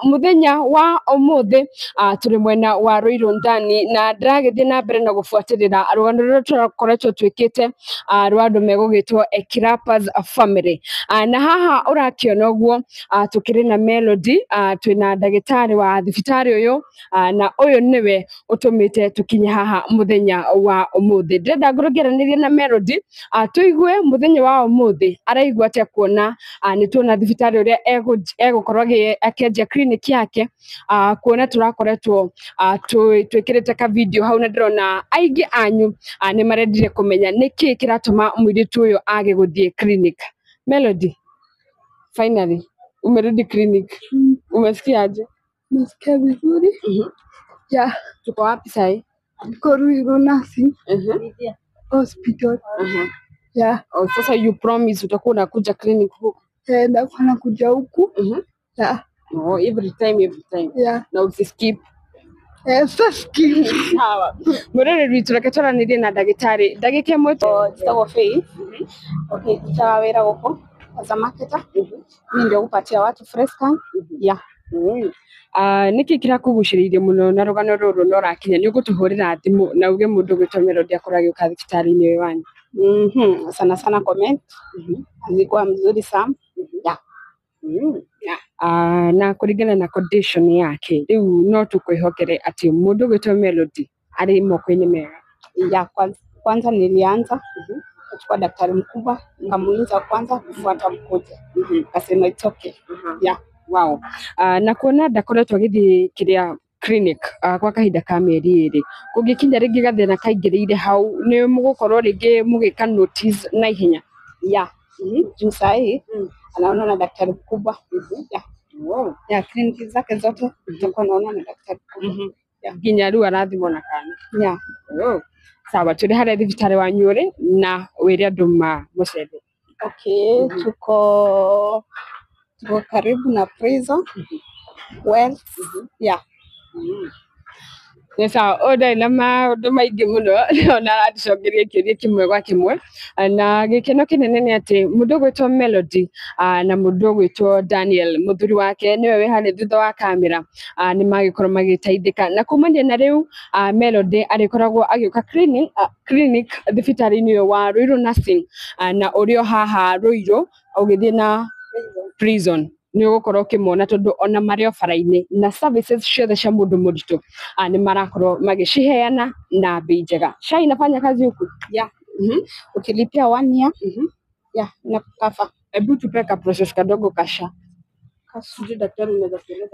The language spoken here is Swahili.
Muthenya wa umuthi turi mwena wa Ruiru ndani na ndiragithi na mbere na gufuatirira rugano rũrĩa tũkoretwo twĩkĩte rwa andũ megũgĩtwo Ekirapas family na haha ũrakĩona ũguo tukĩrĩ na Melody twĩna ndagĩtarĩ wa thibitarĩ ũyũ na ũyũ nĩwe ũtũmĩte tũkinye haha muthenya wa umuthi. Ndĩrenda ngũrũngĩranĩrie na Melody tũigue muthenya wa umuthi araigua atĩa kuona nĩtuona thibitarĩ ũrĩa egũkorwo akĩenja clinic yake kuona tũrakoretwo twĩkĩrĩte ka video hau na ndĩrona aingĩ anyu nĩ marendire kũmenya nĩkĩĩ kĩratũma mũirĩtu ũyũ age gũthiĩ clinic. Melody, finally umerudi clinic. Umesikiaje? Nasikia vizuri. Yeah. Tuko wapi sahi? Tuko Ruiru Nursing Hospital. Yeah. Oh, sasa you promise utakuwa unakuja clinic huku? Nafanya kuja huku. Yeah. Oh, every time. Yeah. Na usiskip. Skip. Sawa. Murere rwitũ reke twaranĩrie na ndagĩtarĩ. Ndagĩka ĩmwe Njĩtagwo Faith. Okay, ndutaga wĩra gũkũ as a marketer. Niĩ ndio gũpatia watu fresh can. Yeah. Nĩkĩ kĩrakũgucĩrĩirie mũno na rũgano rũrũ no rakinya nĩ ũgũtũhũrĩra thimũ na uge mũndũ gwĩtwo Melody akorwo agĩũka thibitarĩ-inĩ ũyũ wanyu? Sana sana comment. Alikuwa mzuri sana. Yeah. Na kũringana na condition yake rĩu no tũkwĩhokere atĩ mũndũ gwĩtwo Melody arĩ moko-inĩ mega. Ya kwanza nilianza kuchukua daktari mkubwa nikamuuliza kwanza kufuata mkuja. Akasema it's okay. Yeah. Wow. Na kuona ndakoretwo agĩthiĩ kĩrĩa clinic kwa kahinda ka mĩeri ĩrĩ kũngĩkinya rĩngĩ gathĩna kaingĩrĩire hau nĩ mũgũkorwo rĩngĩ mũgĩka notice na ihenya? Yeah. Juu sahi anaona na daktari mkubwa. Yeah. Wow. Yeah, kliniki zake zote tutakuwa naona na daktari mkubwa. Nginya rĩu arathimwo na kana. Yeah. Oh. Sawa, tũrĩ harĩa thibitarĩ wanyu ũrĩ na wĩre andũ mũcere. Okay, tuko karibu na prison. Well, yeah. Nĩ sawa, ũndarĩ na maũndũ maingĩ mũno na aratucokeria kĩũria kĩmwe gwa kĩmwe na gĩkeno kĩnene nĩ atĩ mũndũ ũgwĩtwo Melody na mũndũ ũgwĩtwo Daniel mũthuri wake nĩwe wĩ harĩa thutha wa kamera nĩ magĩkorwo magĩteithĩka na kumania na rĩu Melody arĩkoragwo agĩũka clinic thibitarĩ-inĩ ũyũ wa Ruiru Nursing na ũrĩ o haha Ruiru ũgĩthiĩ na prison nĩ ũgũkorwo ũkĩmona tondũ ona marĩ o bara-inĩ na services ciothe cia mũndũ mũritũ nĩ marakorwo magĩciheana na bei njega. SHA inafanya kazi huku? Yeah. Ukilipia 1 year. Yeah, na cover. Hebu tupe ka process kadogo ka SHA. Sijui daktari unaweza kueleza.